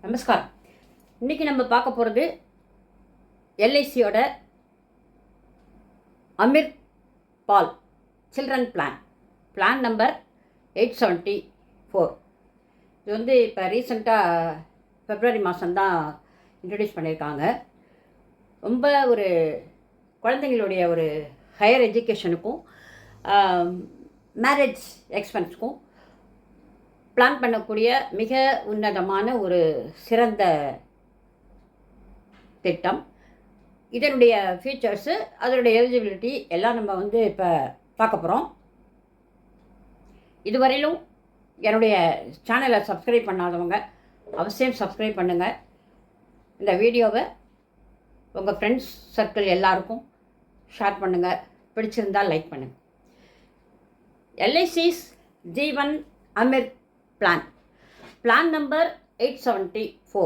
நமஸ்காரம். இன்றைக்கி நம்ம பார்க்க போகிறது எல்ஐசியோட அமிர்த் பால் சில்ட்ரன் பிளான் நம்பர் 874. இது வந்து இப்போ ரீசெண்டாக ஃபெப்ரவரி மாதம்தான் இன்ட்ரடியூஸ் பண்ணியிருக்காங்க. ரொம்ப ஒரு குழந்தைங்களுடைய ஒரு ஹையர் எஜுகேஷனுக்கும் மேரேஜ் எக்ஸ்பென்ஸுக்கும் பிளான் பண்ணக்கூடிய மிக உன்னதமான ஒரு சிறந்த திட்டம். இதனுடைய ஃபீச்சர்ஸு, அதனுடைய எலிஜிபிலிட்டி எல்லாம் நம்ம வந்து இப்போ பார்க்க போகிறோம். இதுவரையிலும் என்னுடைய சேனலை சப்ஸ்கிரைப் பண்ணாதவங்க அவசியம் சப்ஸ்கிரைப் பண்ணுங்கள். இந்த வீடியோவை உங்கள் ஃப்ரெண்ட்ஸ் சர்க்கிள் எல்லாருக்கும் ஷேர் பண்ணுங்கள். பிடிச்சிருந்தால் லைக் பண்ணுங்கள். எல்ஐசிஸ் ஜீவன் அமிர்த் பிளான் நம்பர் 874.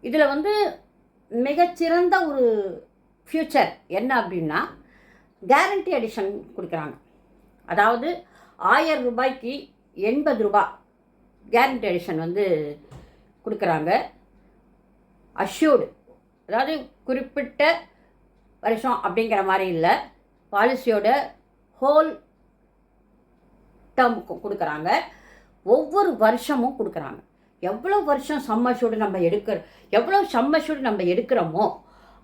இதில் வந்து மிகச்சிறந்த ஒரு ஃப்யூச்சர் என்ன அப்படின்னா, கேரண்டி அடிஷன் கொடுக்குறாங்க. அதாவது 1000 ரூபாய்க்கு 80 ரூபா கேரண்டி அடிஷன் வந்து கொடுக்குறாங்க. அஷ்யூர்டு, அதாவது குறிப்பிட்ட வருஷம் அப்படிங்கிற மாதிரி இல்லை, பாலிசியோட ஹோல் டேர்முக்கு கொடுக்குறாங்க. ஒவ்வொரு வருஷமும் கொடுக்குறாங்க. எவ்வளோ வருஷம் சம்மர்ஷூடு நம்ம எடுக்கிறோமோ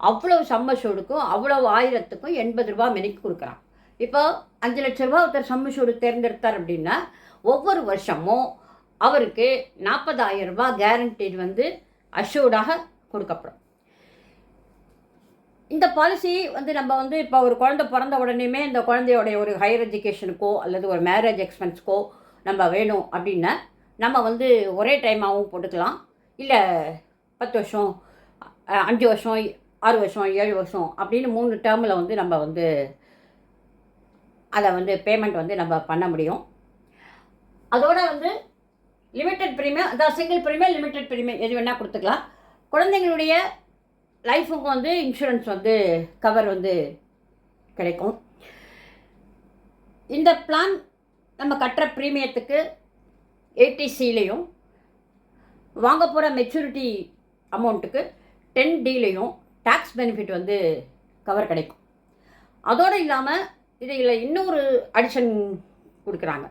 அவ்வளோ சம்மர்ஷூடுக்கும் அவ்வளோ 1000த்துக்கும் 80 ரூபா மெனிக்கு கொடுக்குறாங்க. இப்போ 5 லட்ச ரூபா ஒருத்தர் சம்மர்ஷூடு தேர்ந்தெடுத்தார் அப்படின்னா ஒவ்வொரு வருஷமும் அவருக்கு 40,000 ரூபா கேரண்டி வந்து அஷ்யூர்டாக கொடுக்கப்படும். இந்த பாலிசி வந்து நம்ம வந்து இப்போ ஒரு குழந்தை பிறந்த உடனேயுமே இந்த குழந்தையோடைய ஒரு ஹையர் எஜுகேஷனுக்கோ அல்லது ஒரு மேரேஜ் எக்ஸ்பென்ஸ்க்கோ நம்ம வேணும் அப்படின்னா நம்ம வந்து ஒரே டைமாகவும் போட்டுக்கலாம். இல்லை 10 வருஷம், 5 வருஷம், 6 வருஷம், 7 வருஷம் அப்படின்னு 3 டேர்மில் வந்து நம்ம வந்து அதை வந்து பேமெண்ட் வந்து நம்ம பண்ண முடியும். அதோட வந்து லிமிட்டட் ப்ரீமியம், அதாவது சிங்கிள் ப்ரீமியம், லிமிட்டட் ப்ரீமியம் எது வேணால் கொடுத்துக்கலாம். குழந்தைங்களுடைய லைஃபுக்கு வந்து இன்சூரன்ஸ் வந்து கவர் வந்து கிடைக்கும். இந்த பிளான் நம்ம கட்டுற ப்ரீமியத்துக்கு ஏடிசிலையும் வாங்க போகிற மெச்சூரிட்டி அமௌண்ட்டுக்கு 10Dலையும் டேக்ஸ் பெனிஃபிட் வந்து கவர் கிடைக்கும். அதோடு இல்லாமல் இதில் இன்னொரு அடிஷன் கொடுக்குறாங்க,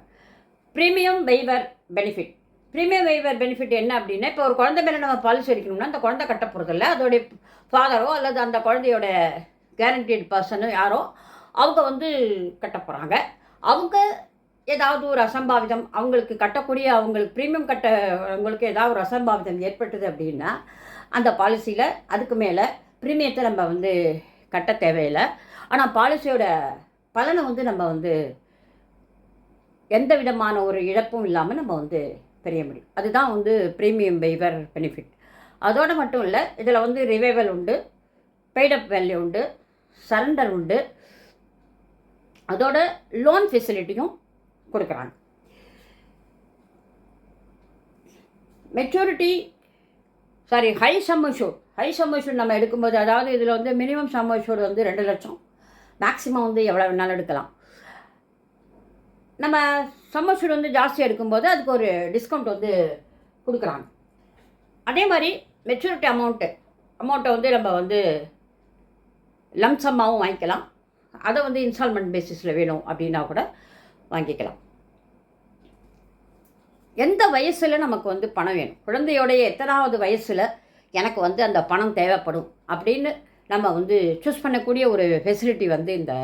premium waiver benefit. Premium waiver benefit என்ன அப்படின்னா, இப்போ ஒரு குழந்தை மேலே நம்ம பாலிசி எடுக்கணும்னா அந்த குழந்தை கட்ட போகிறதில்ல, அதோடைய ஃபாதரோ அல்லது அந்த குழந்தையோட கேரண்டீட் பர்சனோ யாரோ அவங்க வந்து கட்ட போகிறாங்க. அவங்க ஏதாவது ஒரு அசம்பாவிதம் அவங்களுக்கு கட்டக்கூடிய, அவங்களுக்கு ப்ரீமியம் கட்ட அவங்களுக்கு ஏதாவது ஒரு அசம்பாவிதம் ஏற்பட்டது அப்படின்னா அந்த பாலிசியில் அதுக்கு மேலே ப்ரீமியத்தை நம்ம வந்து கட்ட தேவையில்லை. ஆனால் பாலிசியோட பலனை வந்து நம்ம வந்து எந்த விதமான ஒரு இழப்பும் இல்லாமல் நம்ம வந்து பெரிய முடியும். அதுதான் வந்து ப்ரீமியம் வெய்வர் பெனிஃபிட். அதோடு மட்டும் இல்லை, இதில் வந்து ரிவைவல் உண்டு, பெய்டப் வேல்யூ உண்டு, சரண்டர் உண்டு, அதோட லோன் ஃபெசிலிட்டியும் கொடுக்குறாங்க. மெச்சூரிட்டி ஹை சம்மர்ஷூட் நம்ம எடுக்கும்போது, அதாவது இதில் வந்து மினிமம் சம்மர்ஷூட் வந்து 2 லட்சம், மேக்ஸிமம் வந்து எவ்வளோ வேணாலும் எடுக்கலாம். நம்ம சம்மர்ஷூட் வந்து ஜாஸ்தியாக எடுக்கும்போது அதுக்கு ஒரு டிஸ்கவுண்ட் வந்து கொடுக்குறாங்க. அதே மாதிரி மெச்சூரிட்டி அமௌண்ட்டை வந்து நம்ம வந்து லம்சம்மாகவும் வாங்கிக்கலாம். அதை வந்து இன்ஸ்டால்மெண்ட் பேசிஸில் வேணும் அப்படின்னா கூட வாங்கிக்கலாம். எந்த வயசில் நமக்கு வந்து பணம் வேணும், குழந்தையோடைய எத்தனாவது வயசில் எனக்கு வந்து அந்த பணம் தேவைப்படும் அப்படின்னு நம்ம வந்து சூஸ் பண்ணக்கூடிய ஒரு ஃபெசிலிட்டி வந்து இந்த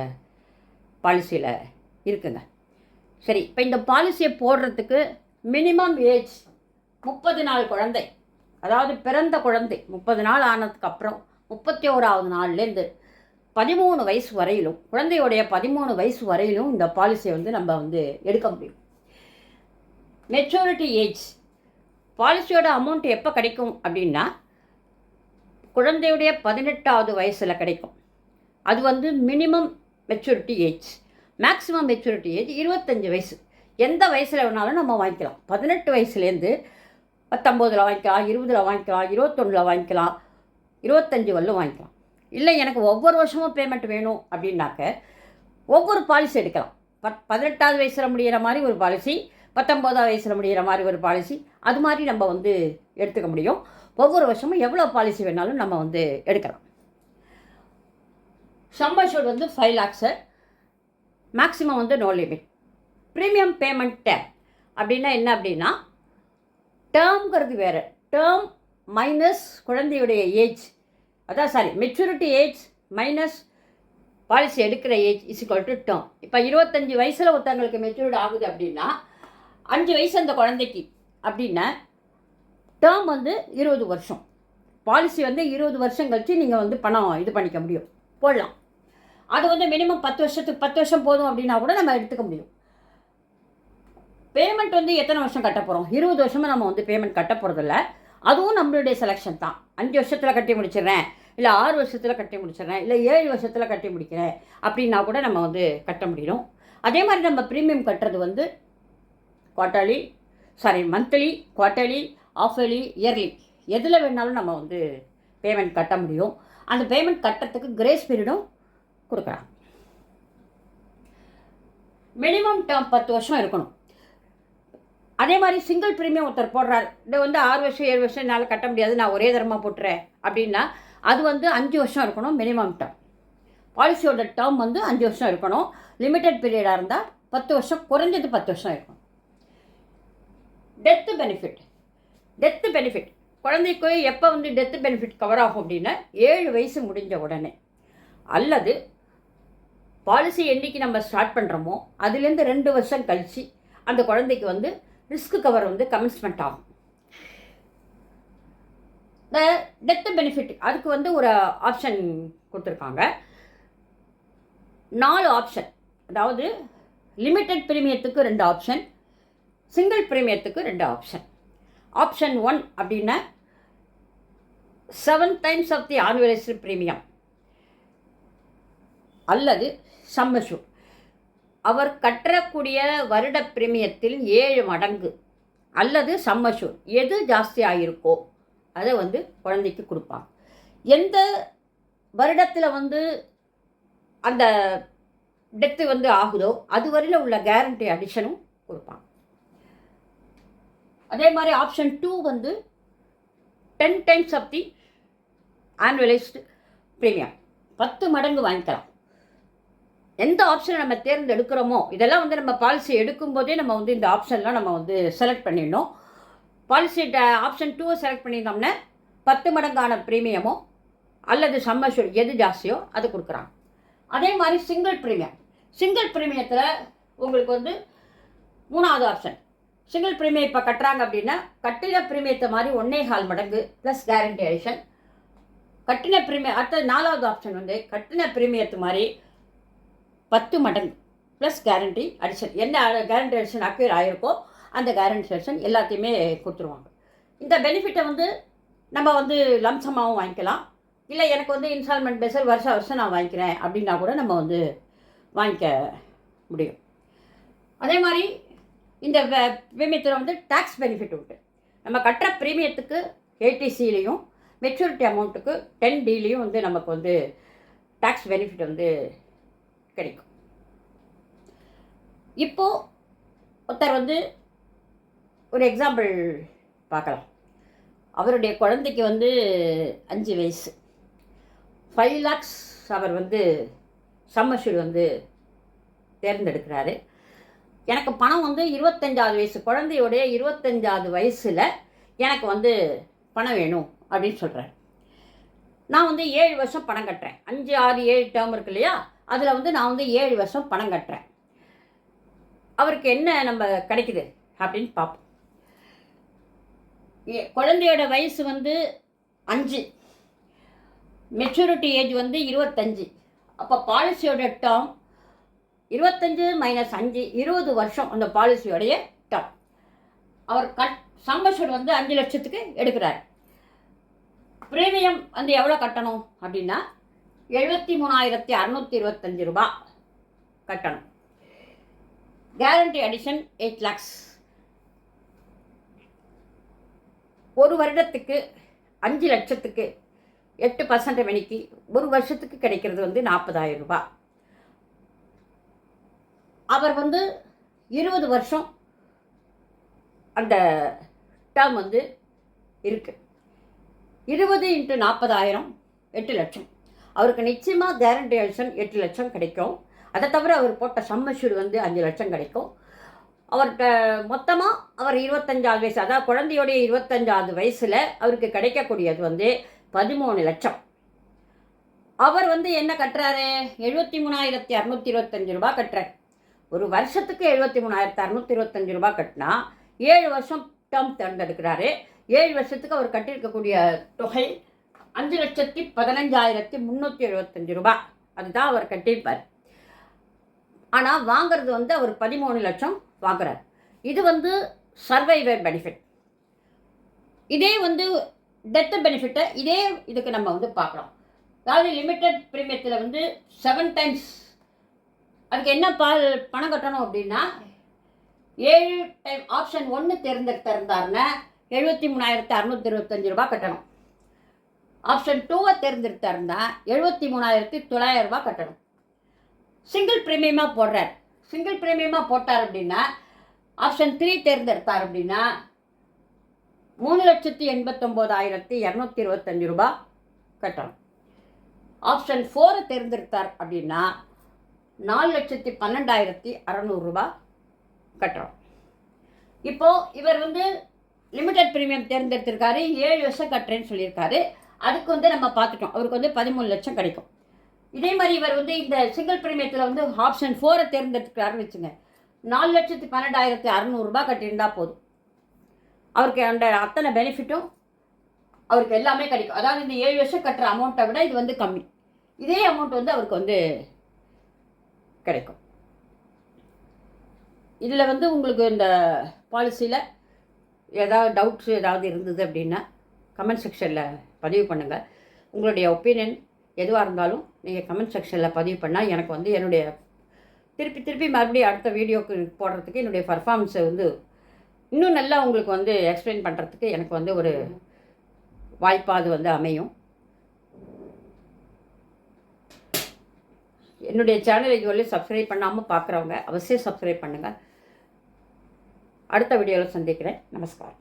பாலிசியில் இருக்குங்க. சரி, இப்போ இந்த பாலிசியை போடுறதுக்கு மினிமம் ஏஜ் 30 நாள் குழந்தை, அதாவது பிறந்த குழந்தை 30 நாள் ஆனதுக்கப்புறம் 31வது நாள்லேருந்து 13 வயசு வரையிலும், குழந்தையோடைய 13 வயசு வரையிலும் இந்த பாலிசியை வந்து நம்ம வந்து எடுக்க முடியும். மெச்சூரிட்டி ஏஜ் பாலிசியோட அமௌண்ட் எப்போ கிடைக்கும் அப்படின்னா குழந்தையுடைய 18வது வயசில் கிடைக்கும். அது வந்து minimum maturity age. Maximum maturity age 25 வயசு. எந்த வயசில் வேணாலும் நம்ம வாங்கிக்கலாம். 18 வயசுலேருந்து 19 வாங்கிக்கலாம், 20 வாங்கிக்கலாம், 21 வாங்கிக்கலாம், 25 வரலும் வாங்கிக்கலாம். இல்லை எனக்கு ஒவ்வொரு வருஷமும் பேமெண்ட் வேணும் அப்படின்னாக்க ஒவ்வொரு பாலிசி எடுக்கலாம். 18வது வயசில் முடிகிற மாதிரி ஒரு பாலிசி, 19வது வயசில் முடிகிற மாதிரி ஒரு பாலிசி, அது மாதிரி நம்ம வந்து எடுத்துக்க முடியும். ஒவ்வொரு வருஷமும் எவ்வளோ பாலிசி வேணாலும் நம்ம வந்து எடுக்கலாம். சம் அஷ்யூர்ட் வந்து 5 lakhs, மேக்ஸிமம் வந்து no limit. Premium payment term அப்படின்னா என்ன அப்படின்னா, டேர்ம்ங்கிறது வேறு. டேர்ம் மைனஸ் குழந்தையுடைய ஏஜ், அதான் sorry maturity age minus policy எடுக்கிற age is equal to term. இப்போ 25 வயசில் ஒருத்தவங்களுக்கு மெச்சூர்ட் ஆகுது அப்படின்னா 5 வயசு அந்த குழந்தைக்கு அப்படின்னா டேர்ம் வந்து 20 வருஷம். பாலிசி வந்து 20 வருஷம் கழிச்சு நீங்கள் வந்து பணம் இது பண்ணிக்க முடியும், போடலாம். அது வந்து மினிமம் 10 வருஷத்துக்கு 10 வருஷம் போதும் அப்படின்னா கூட நம்ம எடுத்துக்க முடியும். பேமெண்ட் வந்து எத்தனை வருஷம் கட்ட போகிறோம்? 20 வருஷமாக நம்ம வந்து பேமெண்ட் கட்ட போகிறதில்ல. அதுவும் நம்மளுடைய செலெக்ஷன் தான். 5 வருஷத்தில் கட்டி முடிச்சிடுறேன், இல்லை 6 வருஷத்தில் கட்டி முடிச்சிடுறேன், இல்லை 7 வருஷத்தில் கட்டி முடிக்கிறேன் அப்படின்னா கூட நம்ம வந்து கட்ட முடியும். அதே மாதிரி நம்ம ப்ரீமியம் கட்டுறது வந்து மந்த்லி, குவார்ட்டர்லி, ஆஃபர்லி, இயர்லி எதில் வேணாலும் நம்ம வந்து பேமெண்ட் கட்ட முடியும். அந்த பேமெண்ட் கட்டுறதுக்கு கிரேஸ் பீரியடும் கொடுக்குறாங்க. மினிமம் டேர்ம் 10 வருஷம் இருக்கணும். அதே மாதிரி சிங்கிள் ப்ரீமியம் ஒருத்தர் போடுறாரு, இதை வந்து 6 வருஷம் 7 வருஷம் என்னால் கட்ட முடியாது, நான் ஒரே தரமாக போட்டுறேன் அப்படின்னா அது வந்து 5 வருஷம் இருக்கணும் மினிமம் டேர்ம். பாலிசியோட டேர்ம் வந்து 5 வருஷம் இருக்கணும். லிமிட்டட் பீரியடாக இருந்தால் 10 வருஷம், குறைஞ்சது 10 வருஷம் இருக்கணும். டெத்து பெனிஃபிட் குழந்தைக்கு எப்போ வந்து டெத்து பெனிஃபிட் கவர் ஆகும் அப்படின்னா 7 வயசு முடிஞ்ச உடனே, அல்லது பாலிசி என்றைக்கு நம்ம ஸ்டார்ட் பண்ணுறோமோ அதுலேருந்து 2 வருஷம் கழித்து அந்த குழந்தைக்கு வந்து ரிஸ்க் கவர் வந்து கமென்ஸ்மெண்ட் ஆகும். இந்த டெத்து பெனிஃபிட் அதுக்கு வந்து ஒரு ஆப்ஷன் கொடுத்துருக்காங்க. 4 ஆப்ஷன், அதாவது லிமிட்டட் ப்ரீமியத்துக்கு 2 ஆப்ஷன், சிங்கிள் ப்ரீமியத்துக்கு 2 ஆப்ஷன். ஆப்ஷன் 1 அப்படின்னா 7 times of the annualised premium, அல்லது சம் அஷ்யூர்ட் அவர் கட்டக்கூடிய வருட பிரீமியத்தில் 7 மடங்கு, அல்லது சம் அஷ்யூர்ட் எது ஜாஸ்தியாக இருக்கோ அதை வந்து குழந்தைக்கு கொடுப்பாங்க. எந்த வருடத்தில் வந்து அந்த டெத்து வந்து ஆகுதோ அது வரையில் உள்ள கேரண்டி அடிஷனும் கொடுப்பாங்க. அதே மாதிரி ஆப்ஷன் 2 வந்து 10 times of the annualised premium, 10 மடங்கு வாங்கிக்கலாம். எந்த ஆப்ஷனை நம்ம தேர்ந்தெடுக்கிறோமோ, இதெல்லாம் வந்து நம்ம பாலிசி எடுக்கும்போதே நம்ம வந்து இந்த ஆப்ஷன்லாம் நம்ம வந்து செலக்ட் பண்ணிடணும். பாலிசி ஆப்ஷன் 2 செலக்ட் பண்ணியிருந்தோம்னா 10 மடங்கான ப்ரீமியமோ அல்லது சம் அஷ்யூர்ட் எது ஜாஸ்தியோ அது கொடுக்குறாங்க. அதே மாதிரி சிங்கிள் ப்ரீமியத்தில் உங்களுக்கு வந்து 3வது ஆப்ஷன். சிங்கிள் ப்ரீமியம் இப்போ கட்டுறாங்க அப்படின்னா கட்டின ப்ரீமியத்தை மாதிரி 1.25 மடங்கு ப்ளஸ் கேரண்டி அடிஷன். கட்டின ப்ரீமியம் அடுத்த 4வது ஆப்ஷன் வந்து கட்டின ப்ரீமியத்து மாதிரி 10 மடங்கு ப்ளஸ் கேரண்டி அடிஷன். என்ன கேரண்டி அடிஷன் அக்யூர் ஆகிருக்கோ அந்த கேரண்டி அடிஷன் எல்லாத்தையுமே கொடுத்துருவாங்க. இந்த பெனிஃபிட்டை வந்து நம்ம வந்து லம்சமாகவும் வாங்கிக்கலாம், இல்லை எனக்கு வந்து இன்ஸ்டால்மெண்ட் பேஸில் வருஷம் நான் வாங்கிக்கிறேன் அப்படின்னா கூட நம்ம வந்து வாங்கிக்க முடியும். அதே மாதிரி இந்த ப்ரீமியத்தில் வந்து டேக்ஸ் பெனிஃபிட் உண்டு. நம்ம கட்டுற ப்ரீமியத்துக்கு 80Cலையும் மெச்சூரிட்டி அமௌண்ட்டுக்கு 10Dலையும் வந்து நமக்கு வந்து டேக்ஸ் பெனிஃபிட் வந்து கிடைக்கும். இப்போது ஒருத்தர் வந்து ஒரு எக்ஸாம்பிள் பார்க்கலாம். அவருடைய குழந்தைக்கு வந்து 5 வயசு, 5 lakhs அவர் வந்து சம் அஷ்யூர்ட் வந்து தேர்ந்தெடுக்கிறாரு. எனக்கு பணம் வந்து 25வது வயசு, குழந்தையோடைய 25வது வயசில் எனக்கு வந்து பணம் வேணும் அப்படின்னு சொல்கிறார். நான் வந்து 7 வருஷம் பணம் கட்டுறேன். 5, 6, 7 டேர்ம் இருக்கு இல்லையா, அதில் வந்து நான் வந்து 7 வருஷம் பணம் கட்டுறேன். அவருக்கு என்ன நம்ம கிடைக்குது அப்படின்னு பார்ப்போம். குழந்தையோட வயசு வந்து 5, மெச்சூரிட்டி ஏஜ் வந்து 25. அப்போ பாலிசியோட டேர்ம் 25 - 5 20 வருஷம் அந்த பாலிசியோடைய டேர்ம். அவர் சம் அஷ்யூர்ட் வந்து 5 லட்சத்துக்கு எடுக்கிறார். ப்ரீமியம் வந்து எவ்வளோ கட்டணும் அப்படின்னா 73,625 ரூபாய் கட்டணும். Guarantee addition 8 lakhs. ஒரு வருடத்துக்கு 5 லட்சத்துக்கு 8% மணிக்கு ஒரு வருஷத்துக்கு கிடைக்கிறது வந்து 40,000 ரூபாய். அவர் வந்து 20 வருஷம் அந்த டேர்ம் வந்து இருக்குது. 20 × 40,000 8 லட்சம். அவருக்கு நிச்சயமாக கேரண்டி எடிஷன் 8 லட்சம் கிடைக்கும். அதை தவிர அவர் போட்ட சம்மஷூர் வந்து 5 லட்சம் கிடைக்கும். அவர்கிட்ட மொத்தமாக அவர் 25வது வயசு, அதாவது குழந்தையோடைய 25வது வயசில் அவருக்கு கிடைக்கக்கூடியது வந்து 13 லட்சம். அவர் வந்து என்ன கட்டுறாரு? 73,625 ரூபா கட்டுறாரு. ஒரு வருஷத்துக்கு 73,625 ரூபா கட்டினா 7 வருஷம் டேர்ம் தேர்ந்தெடுக்கிறாரு. 7 வருஷத்துக்கு அவர் கட்டியிருக்கக்கூடிய தொகை 5,15,375 ரூபா. அதுதான் அவர் கட்டியிருப்பார். ஆனால் வாங்கிறது வந்து அவர் 13 லட்சம் வாங்குறார். இது வந்து சர்வைவர் பெனிஃபிட். இதே வந்து டெத் பெனிஃபிட்டை இதுக்கு நம்ம வந்து பார்க்கலாம். அதாவது லிமிட்டட் ப்ரீமியத்தில் வந்து 7 டைம்ஸ் அதுக்கு என்ன பணம் கட்டணும் அப்படின்னா 7 டைம் ஆப்ஷன் 1 தேர்ந்தெடுத்திருந்தாருன்னா 73,625 ரூபா கட்டணும். ஆப்ஷன் 2 தேர்ந்தெடுத்தாருன்னா 73,900 ரூபா கட்டணும். சிங்கிள் ப்ரீமியமாக போடுறார். சிங்கிள் ப்ரீமியமாக போட்டார் அப்படின்னா ஆப்ஷன் 3 தேர்ந்தெடுத்தார் அப்படின்னா 3,89,225 ரூபா கட்டணும். ஆப்ஷன் 4 தேர்ந்தெடுத்தார் அப்படின்னா 4,12,600 ரூபா கட்டணும். இப்போது இவர் வந்து லிமிடெட் ப்ரீமியம் தேர்ந்தெடுத்திருக்காரு, 7 வருஷம் கட்டுறேன்னு சொல்லியிருக்காரு. அதுக்கு வந்து நம்ம பார்த்துட்டோம், அவருக்கு வந்து 13 லட்சம் கிடைக்கும். இதே மாதிரி இவர் வந்து இந்த சிங்கிள் ப்ரீமியத்தில் வந்து ஆப்ஷன் 4 தேர்ந்தெடுக்கிறாருன்னு வச்சுங்க, 4,12,600 ரூபா கட்டியிருந்தா போதும். அவருக்கு அந்த அத்தனை பெனிஃபிட்டும் அவருக்கு எல்லாமே கிடைக்கும். அதாவது இந்த 7 வருஷம் கட்டுற அமௌண்ட்டை விட இது வந்து கம்மி. இதே அமௌண்ட் வந்து அவருக்கு வந்து கிடைக்கும். இதில் வந்து உங்களுக்கு இந்த பாலிசியில் ஏதாவது டவுட்ஸ் ஏதாவது இருந்தது அப்படின்னா கமெண்ட் செக்ஷனில் பதிவு பண்ணுங்கள். உங்களுடைய ஒப்பீனியன் எதுவாக இருந்தாலும் நீங்கள் கமெண்ட் செக்ஷனில் பதிவு பண்ணால் எனக்கு வந்து என்னுடைய திருப்பி மறுபடியும் அடுத்த வீடியோக்கு போடுறதுக்கு என்னுடைய பர்ஃபார்மன்ஸை வந்து இன்னும் நல்லா உங்களுக்கு வந்து எக்ஸ்பிளைன் பண்ணுறதுக்கு எனக்கு வந்து ஒரு வாய்ப்பாக அது வந்து அமையும். என்னுடைய சேனலை இதுவரை சப்ஸ்கிரைப் பண்ணாமல் பார்க்குறவங்க அவசியம் சப்ஸ்கிரைப் பண்ணுங்கள். அடுத்த வீடியோவில் சந்திக்கிறேன். நமஸ்காரம்.